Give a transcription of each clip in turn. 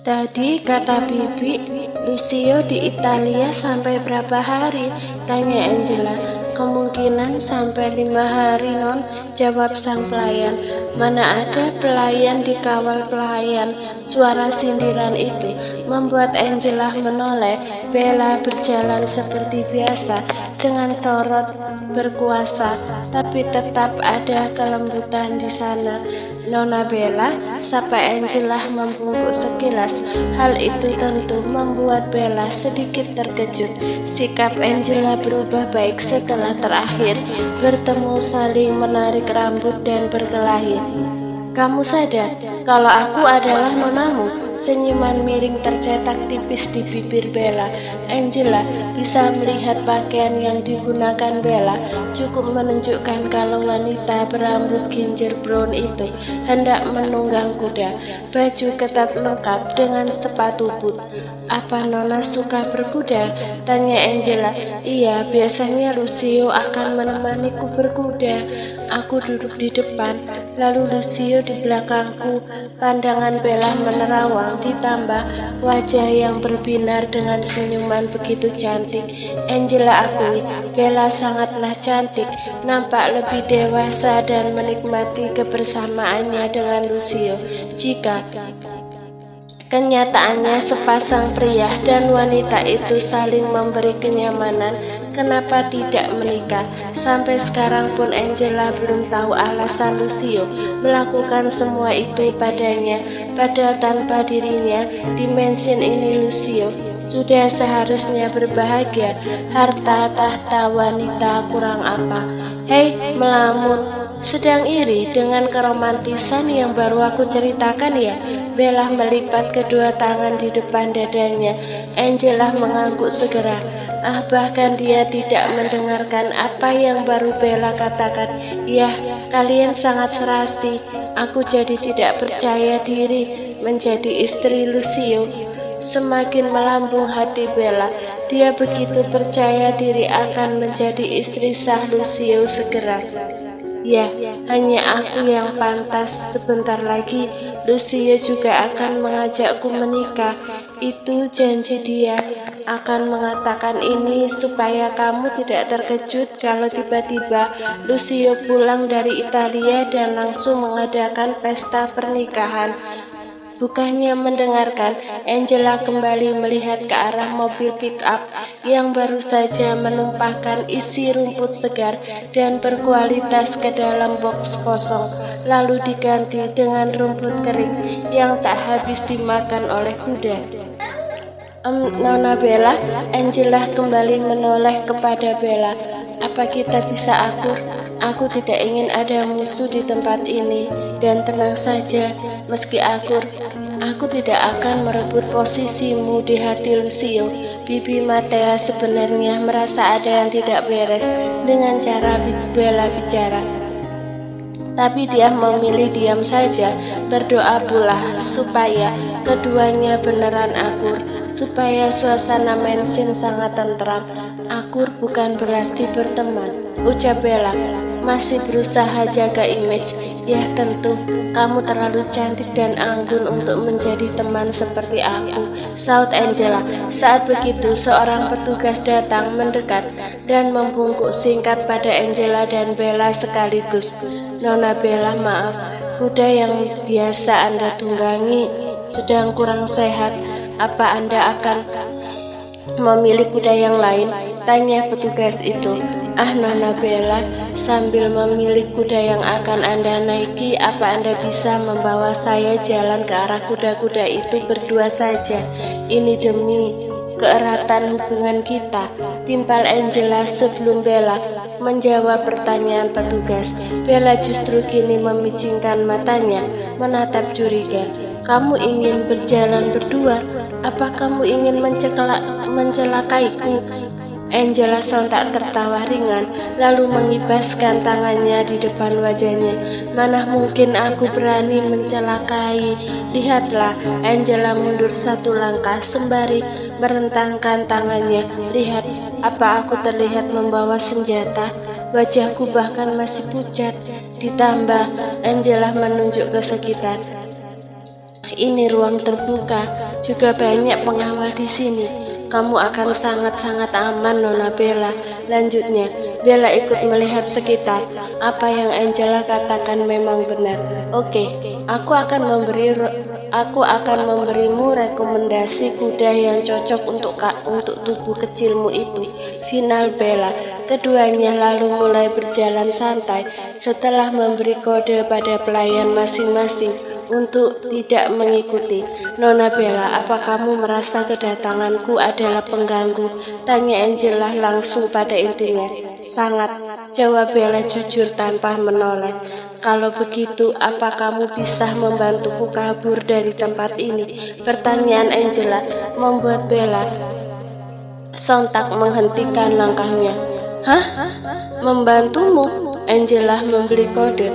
Tadi kata Bibi, Lucio di Italia sampai berapa hari? Tanya Angela. Kemungkinan sampai 5 hari, Non, jawab sang pelayan. Mana ada pelayan dikawal pelayan. Suara sindiran itu membuat Angela menoleh. Bella berjalan seperti biasa dengan sorot berkuasa, tapi tetap ada kelembutan di sana. Nona Bella, sapa Angela membungkuk sekilas. Hal itu tentu membuat Bella sedikit terkejut. Sikap Angela berubah baik setelah terakhir bertemu saling menarik rambut dan berkelahi. Kamu sadar kalau aku adalah nonamu? Senyuman miring tercetak tipis di bibir Bella. Angela bisa melihat pakaian yang digunakan Bella cukup menunjukkan kalau wanita berambut ginger brown itu hendak menunggang kuda. Baju ketat lengkap dengan sepatu boot. Apa Nona suka berkuda? Tanya Angela. Iya, biasanya Lucio akan menemaniku berkuda. Aku duduk di depan, lalu Lucio di belakangku. Pandangan Bella menerawang ditambah wajah yang berbinar dengan senyuman begitu cantik. Angela akui, Bella sangatlah cantik, nampak lebih dewasa dan menikmati kebersamaannya dengan Lucio. Jika kenyataannya sepasang pria dan wanita itu saling memberi kenyamanan, kenapa tidak menikah? Sampai sekarang pun Angela belum tahu alasan Lucio melakukan semua itu padanya. Padahal tanpa dirinya, di mansion ini Lucio sudah seharusnya berbahagia. Harta, tahta, wanita, kurang apa? Hei, melamun, sedang iri dengan keromantisan yang baru aku ceritakan ya? Bella melipat kedua tangan di depan dadanya. Angela mengangguk segera. Bahkan dia tidak mendengarkan apa yang baru Bella katakan. Ya, kalian sangat serasi. Aku jadi tidak percaya diri menjadi istri Lucio. Semakin melambung hati Bella. Dia begitu percaya diri akan menjadi istri sah Lucio segera. Ya, hanya aku yang pantas. Sebentar lagi Lucio juga akan mengajakku menikah. Itu janji dia. Akan mengatakan ini supaya kamu tidak terkejut kalau tiba-tiba Lucio pulang dari Italia dan langsung mengadakan pesta pernikahan. Bukannya mendengarkan, Angela kembali melihat ke arah mobil pick-up yang baru saja menumpahkan isi rumput segar dan berkualitas ke dalam box kosong, lalu diganti dengan rumput kering yang tak habis dimakan oleh kuda. Nona Bella, Angela kembali menoleh kepada Bella. Apa kita bisa akur? Aku tidak ingin ada musuh di tempat ini. Dan tenang saja, meski akur, aku tidak akan merebut posisimu di hati Lucio. Bibi Matea sebenarnya merasa ada yang tidak beres dengan cara Bella bicara. Tapi dia memilih diam saja. Berdoa pula supaya keduanya beneran akur, supaya suasana mansion sangat tentram. Akur bukan berarti berteman, ucap Bella, masih berusaha jaga image. Ya tentu, kamu terlalu cantik dan anggun untuk menjadi teman seperti aku, saut Angela. Saat begitu, seorang petugas datang mendekat dan membungkuk singkat pada Angela dan Bella sekaligus. Nona Bella, maaf, kuda yang biasa Anda tunggangi sedang kurang sehat. Apa Anda akan memilih kuda yang lain? Tanya petugas itu. Nona Bella, sambil memilih kuda yang akan Anda naiki, apa Anda bisa membawa saya jalan ke arah kuda-kuda itu berdua saja? Ini demi keeratan hubungan kita, timpal Angela sebelum Bella menjawab pertanyaan petugas. Bella justru kini memicingkan matanya, menatap curiga. Kamu ingin berjalan berdua? Apa kamu ingin mencelakaiku? Angela sontak tertawa ringan, lalu mengibaskan tangannya di depan wajahnya. Mana mungkin aku berani mencelakai. Lihatlah, Angela mundur satu langkah sembari merentangkan tangannya. Lihat, apa aku terlihat membawa senjata? Wajahku bahkan masih pucat. Ditambah, Angela menunjuk ke sekitar. Ini ruang terbuka, juga banyak pengawal di sini. Kamu akan sangat-sangat aman, Nona Bella. Lanjutnya, Bella ikut melihat sekitar. Apa yang Angela katakan memang benar. Oke, aku akan memberimu rekomendasi kuda yang cocok untuk tubuh kecilmu itu. Final Bella. Keduanya lalu mulai berjalan santai setelah memberi kode pada pelayan masing-masing untuk tidak mengikuti. Nona Bella, apa kamu merasa kedatanganku adalah pengganggu? Tanya Angela langsung pada intinya. Sangat, jawab Bella jujur tanpa menoleh. Kalau begitu, apa kamu bisa membantuku kabur dari tempat ini? Pertanyaan Angela membuat Bella sontak menghentikan langkahnya. Hah? Membantumu? Angela memberi kode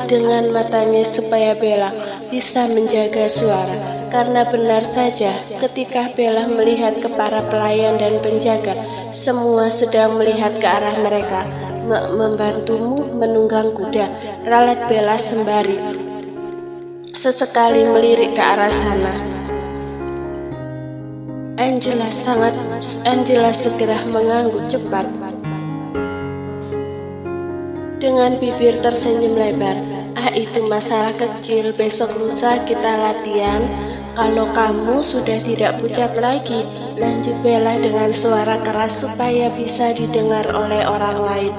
dengan matanya supaya Bella bisa menjaga suara. Karena benar saja, ketika Bella melihat ke para pelayan dan penjaga, semua sedang melihat ke arah mereka. Membantumu menunggang kuda, ralat Bella sembari sesekali melirik ke arah sana. Angela segera mengangguk cepat dengan bibir tersenyum lebar. Itu masalah kecil, besok lusa kita latihan. Kalau kamu sudah tidak pucat lagi, lanjut Bella dengan suara keras supaya bisa didengar oleh orang lain.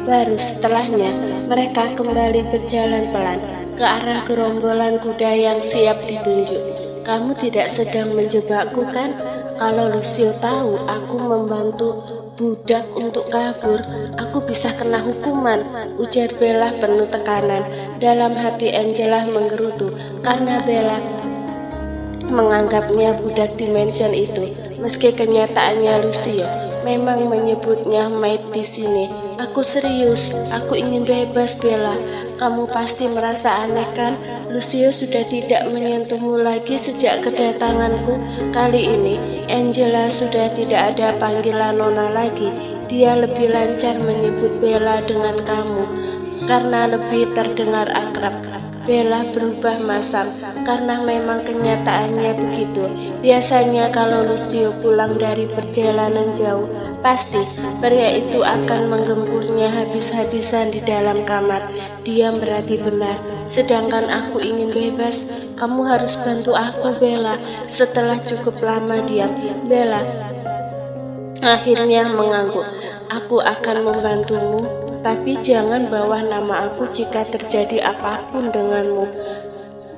Baru setelahnya, mereka kembali berjalan pelan ke arah gerombolan kuda yang siap ditunjuk. Kamu tidak sedang menjebakku, kan? Kalau Lucio tahu aku membantu budak untuk kabur, aku bisa kena hukuman, ujar Bella penuh tekanan. Dalam hati Angela menggerutu karena Bella menganggapnya budak dimension itu, meski kenyataannya Lucio memang menyebutnya maid di sini. Aku serius, aku ingin bebas, Bella. Kamu pasti merasa aneh, kan? Lucio sudah tidak menyentuhmu lagi sejak kedatanganku. Kali ini, Angela sudah tidak ada panggilan Nona lagi. Dia lebih lancar menyebut Bella dengan kamu, karena lebih terdengar akrab. Bella berubah masam karena memang kenyataannya begitu. Biasanya kalau Lucio pulang dari perjalanan jauh, pasti pria itu akan menggempurnya habis-habisan di dalam kamar. Dia berarti benar. Sedangkan aku ingin bebas. Kamu harus bantu aku, Bella. Setelah cukup lama diam, Bella akhirnya mengangguk. Aku akan membantumu, tapi jangan bawa nama aku jika terjadi apapun denganmu.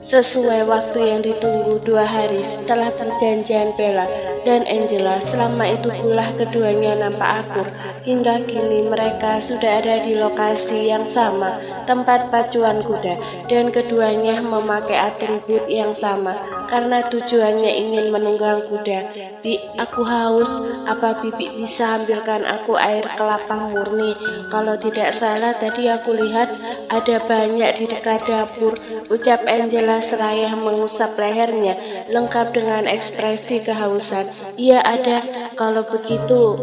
Sesuai waktu yang ditunggu 2 hari setelah perjanjian Bella dan Angela, selama itu pula keduanya nampak akur. Hingga kini mereka sudah ada di lokasi yang sama, tempat pacuan kuda, dan keduanya memakai atribut yang sama karena tujuannya ingin menunggang kuda. Bi, aku haus. Apa Bibi bisa ambilkan aku air kelapa murni? Kalau tidak salah tadi aku lihat ada banyak di dekat dapur, ucap Angela seraya mengusap lehernya, lengkap dengan ekspresi kehausan. Iya ada. Kalau begitu,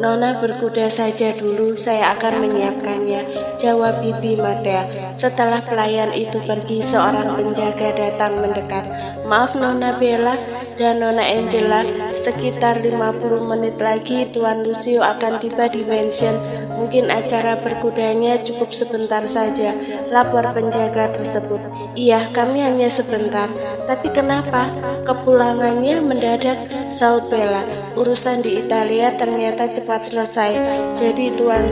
Nona berkuda saja dulu, saya akan menyiapkannya, jawab Bibi Matea. Setelah pelayan itu pergi, seorang penjaga datang mendekat. Maaf Nona Bella dan Nona Angela, sekitar 50 menit lagi Tuan Lucio akan tiba di mansion. Mungkin acara berkudanya cukup sebentar saja, lapor penjaga tersebut. Iya, kami hanya sebentar. Tapi kenapa? Kepulangannya mendadak, saut Bella. Urusan di Italia ternyata cepat selesai, jadi Tuan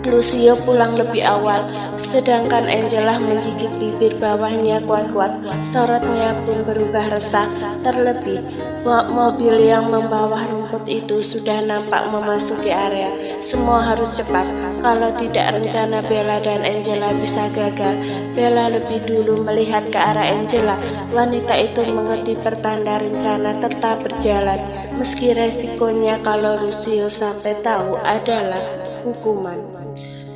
Lucio pulang lebih awal. Sedangkan Angela menggigit bibir bawahnya kuat-kuat. Sorotnya pun berubah resah. Terlebih, mobil yang membawa rumput itu sudah nampak memasuki area. Semua harus cepat, kalau tidak rencana Bella dan Angela bisa gagal. Bella lebih dulu melihat ke arah Angela. Wanita itu mengerti pertanda rencana tetap berjalan, meski resikonya kalau Lucio sampai tahu adalah hukuman.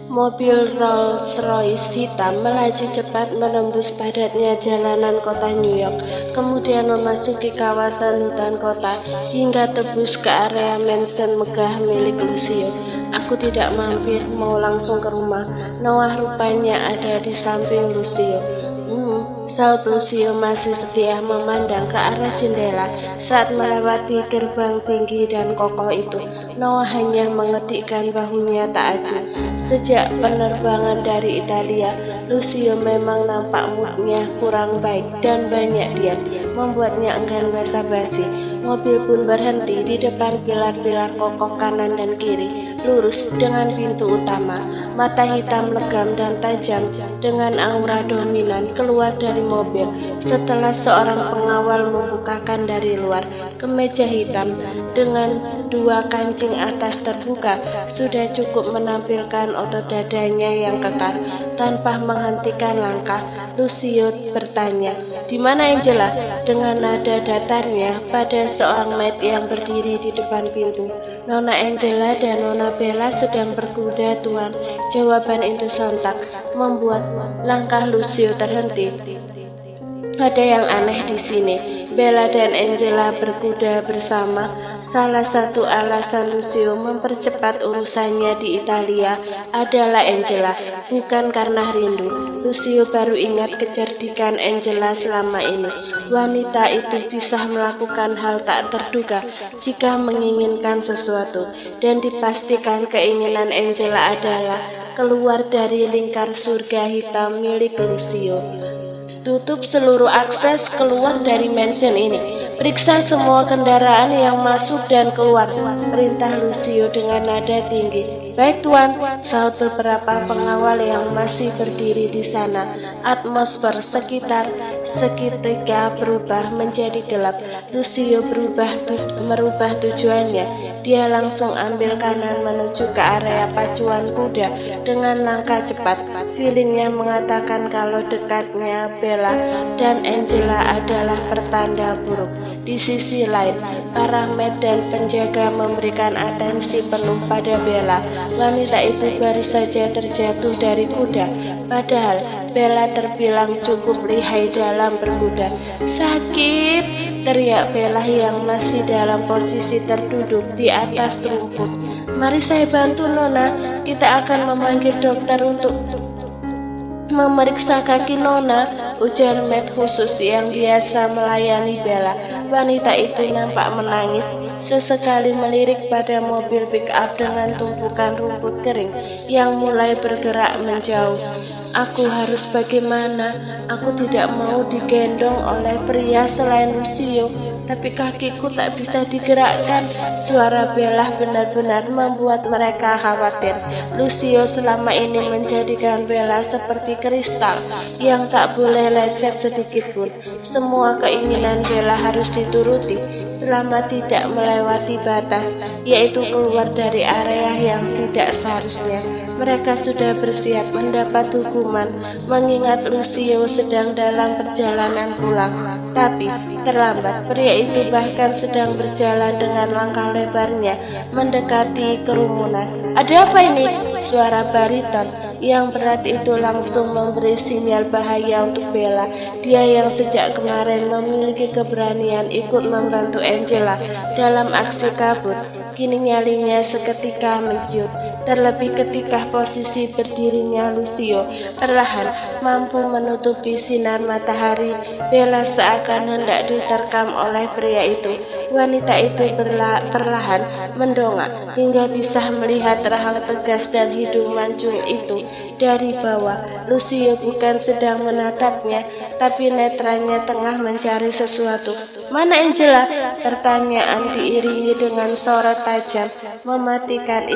Mobil Rolls-Royce hitam melaju cepat menembus padatnya jalanan kota New York, kemudian memasuki kawasan hutan kota hingga tebus ke area mansion megah milik Lucio. Aku tidak mampir, mau langsung ke rumah. Noah rupanya ada di samping Lucio. saut Lucio masih setia memandang ke arah jendela saat melewati gerbang tinggi dan kokoh itu. Noah hanya mengetikkan bahunya tak acuh. Sejak penerbangan dari Italia, Lucio memang nampak moodnya kurang baik dan banyak diam, membuatnya enggan basa-basi. Mobil pun berhenti di depan pilar-pilar kokoh kanan dan kiri, lurus dengan pintu utama. Mata hitam legam dan tajam dengan aura dominan keluar dari mobil setelah seorang pengawal membukakan dari luar. Kemeja hitam dengan dua kancing atas terbuka sudah cukup menampilkan otot dadanya yang kekar. Tanpa menghentikan langkah, Lucio bertanya, "Di mana Angela?" dengan nada datarnya pada seorang maid yang berdiri di depan pintu. "Nona Angela dan Nona Bella sedang berkuda, Tuan." Jawaban itu sontak membuat langkah Lucio terhenti. Ada yang aneh di sini. Bella dan Angela berkuda bersama. Salah satu alasan Lucio mempercepat urusannya di Italia adalah Angela, bukan karena rindu. Lucio baru ingat kecerdikan Angela selama ini. Wanita itu bisa melakukan hal tak terduga jika menginginkan sesuatu, dan dipastikan keinginan Angela adalah keluar dari lingkar surga hitam milik Lucio. Tutup seluruh akses keluar dari mansion ini. Periksa semua kendaraan yang masuk dan keluar, perintah Lucio dengan nada tinggi. "Baik, Tuan," saut beberapa pengawal yang masih berdiri di sana. Atmosfer seketika berubah menjadi gelap. Lucio merubah tujuannya. Dia langsung ambil kanan menuju ke area pacuan kuda dengan langkah cepat. Feelingnya mengatakan kalau dekatnya Bella dan Angela adalah pertanda buruk. Di sisi lain, para maid dan penjaga memberikan atensi penuh pada Bella. Wanita itu baru saja terjatuh dari kuda, padahal Bella terbilang cukup lihai dalam berkuda. "Sakit!" teriak Bella yang masih dalam posisi terduduk di atas rumput. "Mari saya bantu, Nona. Kita akan memanggil dokter untuk memeriksa kaki Nona," ujar maid khusus yang biasa melayani Bella. Wanita itu nampak menangis, sesekali melirik pada mobil pick-up dengan tumpukan rumput kering yang mulai bergerak menjauh. "Aku harus bagaimana? Aku tidak mau digendong oleh pria selain Lucio, tapi kakiku tak bisa digerakkan." Suara Bella benar-benar membuat mereka khawatir. Lucio selama ini menjadikan Bella seperti kristal yang tak boleh lecet sedikitpun. Semua keinginan Bella harus dituruti selama tidak melewati batas, yaitu keluar dari area yang tidak seharusnya. Mereka sudah bersiap mendapat hukuman mengingat Lucio sedang dalam perjalanan pulang. Tapi terlambat, pria itu bahkan sedang berjalan dengan langkah lebarnya mendekati kerumunan. "Ada apa ini?" Suara bariton yang berat itu langsung memberi sinyal bahaya untuk Bella. Dia yang sejak kemarin memiliki keberanian ikut membantu Angela dalam aksi kabur, kini nyalinya seketika menjut. Terlebih ketika posisi berdirinya Lucio perlahan mampu menutupi sinar matahari, Bella seakan hendak diterkam oleh pria itu. Wanita itu perlahan mendongak hingga bisa melihat rahang tegas dan hidung mancung itu dari bawah. Lucio bukan sedang menatapnya, tapi netranya tengah mencari sesuatu. "Mana Angela?" Pertanyaan diiringi dengan sorot tajam. Mematikan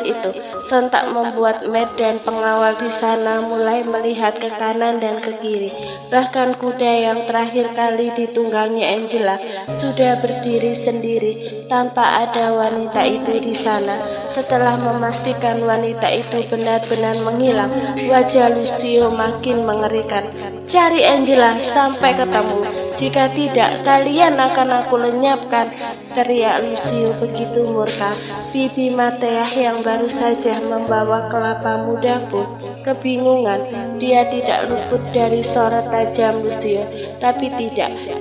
itu sontak membuat maid dan pengawal di sana mulai melihat ke kanan dan ke kiri. Bahkan kuda yang terakhir kali ditunggangi Angela sudah berdiri sendiri tanpa ada wanita itu di sana. Setelah memastikan wanita itu benar-benar menghilang, wajah Lucio makin mengerikan. "Cari Angela sampai ketemu. Jika tidak, kalian akan aku lenyapkan," teriak Lucio begitu murka. Bibi Matea yang baru saja membawa kelapa muda pun kebingungan. Dia tidak luput dari sorot tajam Lucio, tapi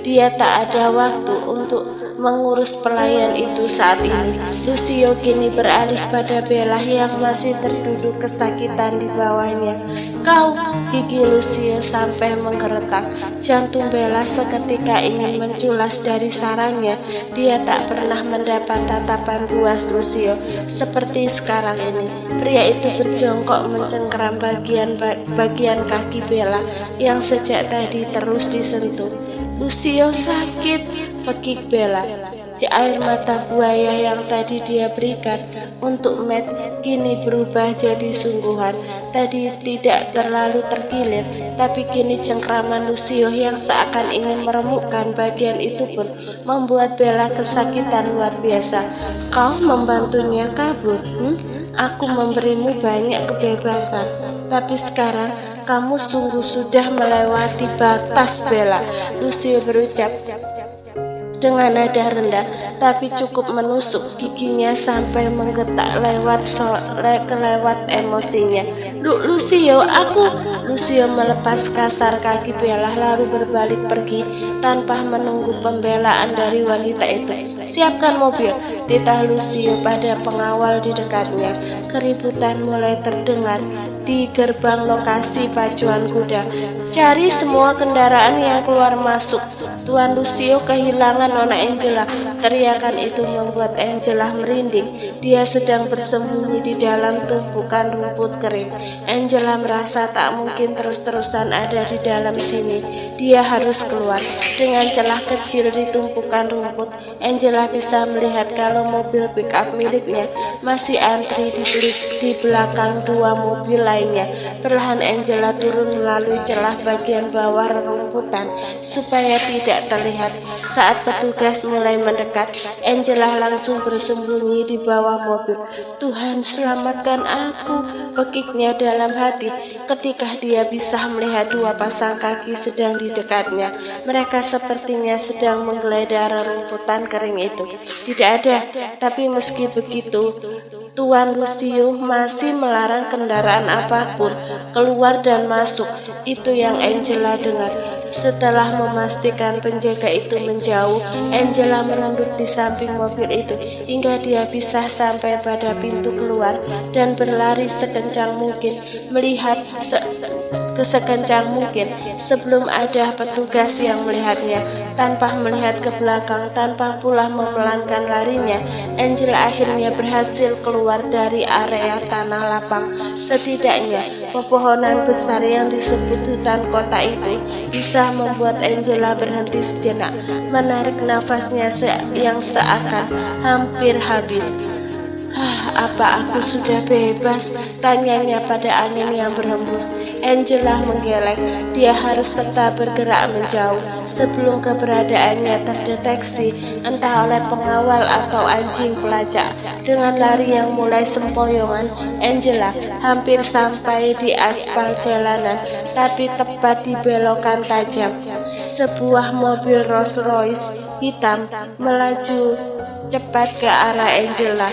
dia tak ada waktu untuk mengurus pelayan itu saat ini. Lucio kini beralih pada Bella yang masih terduduk kesakitan di bawahnya. Kau, gigi Lucio sampai menggeretak. Jantung Bella seketika ingin menculas dari sarangnya. Dia tak pernah mendapat tatapan puas Lucio seperti sekarang ini. Pria itu berjongkok mencengkeram bagian kaki Bella yang sejak tadi terus disentuh. Lucio sakit, pekik Bella. Air mata buaya yang tadi dia berikan untuk Matt kini berubah jadi sungguhan. Tadi tidak terlalu terkilir, tapi kini cengkraman Lucio yang seakan ingin meremukkan bagian itu pun membuat Bella kesakitan luar biasa. Kau membantunya kabur? Aku memberimu banyak kebebasan, tapi sekarang kamu sungguh sudah melewati batas, Bella. Lucio berucap dengan nada rendah, tapi cukup menusuk giginya sampai menggetak kelewat emosinya. Lucio, Lucio melepas kasar kaki Bella lalu berbalik pergi tanpa menunggu pembelaan dari wanita itu. Siapkan mobil, titah Lucio pada pengawal di dekatnya. Keributan mulai terdengar di gerbang lokasi pacuan kuda. Cari semua kendaraan yang keluar masuk. Tuan Lucio kehilangan Nona Angela. Teriakan itu membuat Angela merinding. Dia sedang bersembunyi di dalam tumpukan rumput kering. Angela merasa tak mungkin terus-terusan ada di dalam sini. Dia harus keluar. Dengan celah kecil di tumpukan rumput, Angela bisa melihat kalau mobil pick-up miliknya masih antri di belakang dua mobil lainnya. Perlahan Angela turun melalui celah bagian bawah rumputan supaya tidak terlihat. Saat petugas mulai mendekat, Angela langsung bersembunyi di bawah mobil. Tuhan, selamatkan aku, pekiknya dalam hati ketika dia bisa melihat dua pasang kaki sedang di dekatnya. Mereka sepertinya sedang menggeledah rumputan kering itu. Tidak ada, tapi meski begitu, Tuan Lucio masih melarang kendaraan apapun keluar dan masuk. Itu yang Angela dengar. Setelah memastikan penjaga itu menjauh, Angela menunduk di samping mobil itu hingga dia bisa sampai pada pintu keluar dan berlari sekencang mungkin, melihat sekencang mungkin sebelum ada petugas yang melihatnya. Tanpa melihat ke belakang, tanpa pula memelankan larinya, Angela akhirnya berhasil keluar dari area tanah lapang. Setidaknya, pepohonan besar yang disebut hutan kota itu bisa membuat Angela berhenti sejenak, menarik nafasnya yang seakan hampir habis. Apa aku sudah bebas? Tanyanya pada angin yang berhembus. Angela menggeleng. Dia harus tetap bergerak menjauh sebelum keberadaannya terdeteksi, entah oleh pengawal atau anjing pelacak. Dengan lari yang mulai sempoyongan, Angela hampir sampai di aspal jalanan, tapi tepat di belokan tajam. Sebuah mobil Rolls Royce hitam melaju cepat ke arah Angela.